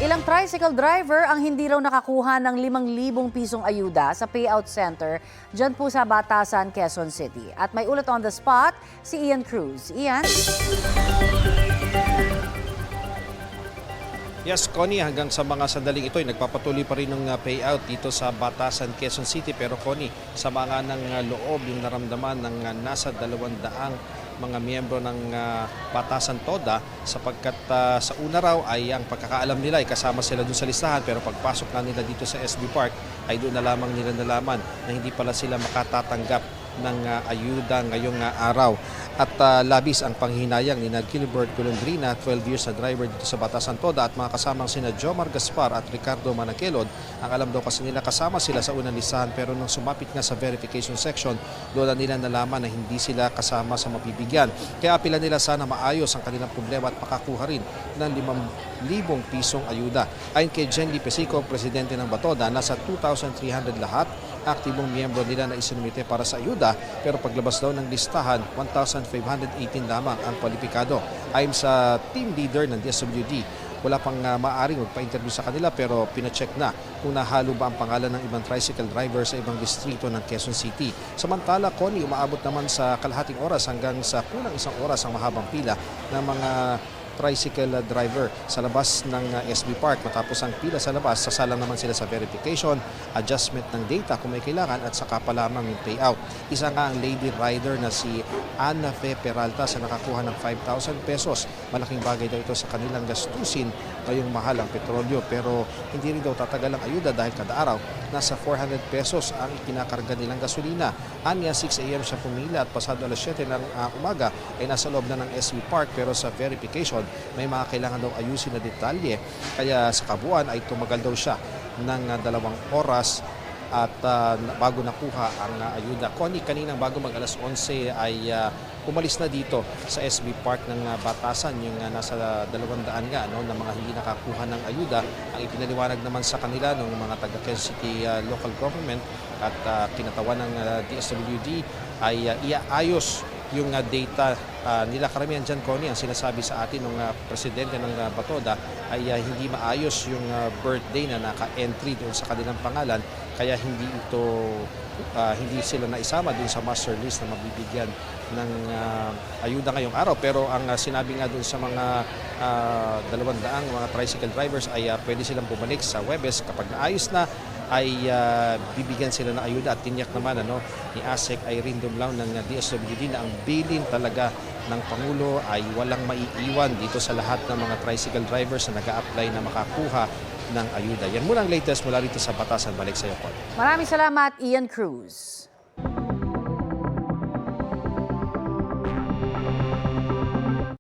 Ilang tricycle driver ang hindi raw nakakuha ng 5,000 pisong ayuda sa payout center dyan po sa Batasan, Quezon City. At may ulat on the spot si Ian Cruz. Ian? Yes, Connie, hanggang sa mga sandaling ito ay nagpapatuloy pa rin ng payout dito sa Batasan, Quezon City. Pero Connie, sa mga ng loob yung naramdaman ng nasa 200 mga miyembro ng Batasan Toda sapagkat sa una raw ay ang pagkakaalam nila ay kasama sila doon sa listahan, pero pagpasok na nila dito sa SB Park ay doon na lamang nila nalaman na hindi pala sila makatatanggap ng ayuda ngayong araw. At labis ang panghinayang ni Gilbert Golondrina, 12 years na driver dito sa Batasan Toda, at mga kasamang sina Jomar Gaspar at Ricardo Manakelod. Ang alam daw kasi nila kasama sila sa unang listahan, pero nung sumapit nga sa verification section, doon na nila nalaman na hindi sila kasama sa mapibigyan. Kaya apila nila sana maayos ang kanilang problema at makakuha rin ng 5,000 pisong ayuda. Ayon kay Jenny Pesico, presidente ng Batoda, nasa 2,300 lahat aktibong miyembro nila na isinumite para sa ayuda, pero paglabas daw ng listahan, 1,518 lamang ang kwalipikado. Ayon sa team leader ng DSWD, wala pang maaaring magpa-interview sa kanila, pero pinacheck na kung nahalo ba ang pangalan ng ibang tricycle driver sa ibang distrito ng Quezon City. Samantala, Connie, umaabot naman sa kalahating oras hanggang sa kulang isang oras ang mahabang pila ng mga tricycle driver sa labas ng SB Park. Matapos ang pila sa labas, sasalang naman sila sa verification, adjustment ng data kung may kailangan, at saka pa lamang yung payout. Isa nga ang lady rider na si Ana Fe Peralta sa nakakuha ng 5,000 pesos. Malaking bagay daw ito sa kanilang gastusin ngayong mahal ang petrolyo, pero hindi rin daw tatagal ang ayuda dahil kada araw nasa 400 pesos ang ikinakarga nilang gasolina. Anya, 6 a.m. siya pumila at pasado alas 7 ng umaga ay nasa loob na ng SB Park, pero sa verification may mga kailangan daw ayusin na detalye, kaya sa kabuuan ay tumagal daw siya ng 2 oras at bago nakuha ang ayuda. Connie, kaninang bago mag alas 11 ay umalis na dito sa SB Park ng Batasan yung nasa 200 nga na mga hindi nakakuha ng ayuda. Ang ipinaliwanag naman sa kanila ng mga taga Quezon City local government at kinatawan ng DSWD ay iaayos yung data nila. Karamihan dyan, Connie, ang sinasabi sa atin ng presidente ng Batoda ay hindi maayos yung birthday na naka-entry doon sa kanilang pangalan, kaya hindi sila naisama doon sa master list na mabibigyan ng ayuda ngayong araw. Pero ang sinabi nga doon sa mga 200 mga tricycle drivers ay pwede silang bumalik sa Huwebes kapag naayos na ay bibigyan sila ng ayuda. At tinyak naman ni ASEC Irene Dumlao ng DSWD na ang bilin talaga ng Pangulo ay walang maiiwan dito sa lahat ng mga tricycle drivers na nag-a-apply na makakuha ng ayuda. Yan muna ang latest mula rito sa Batasan. Balik sa iyo, Paul. Maraming salamat, Ian Cruz.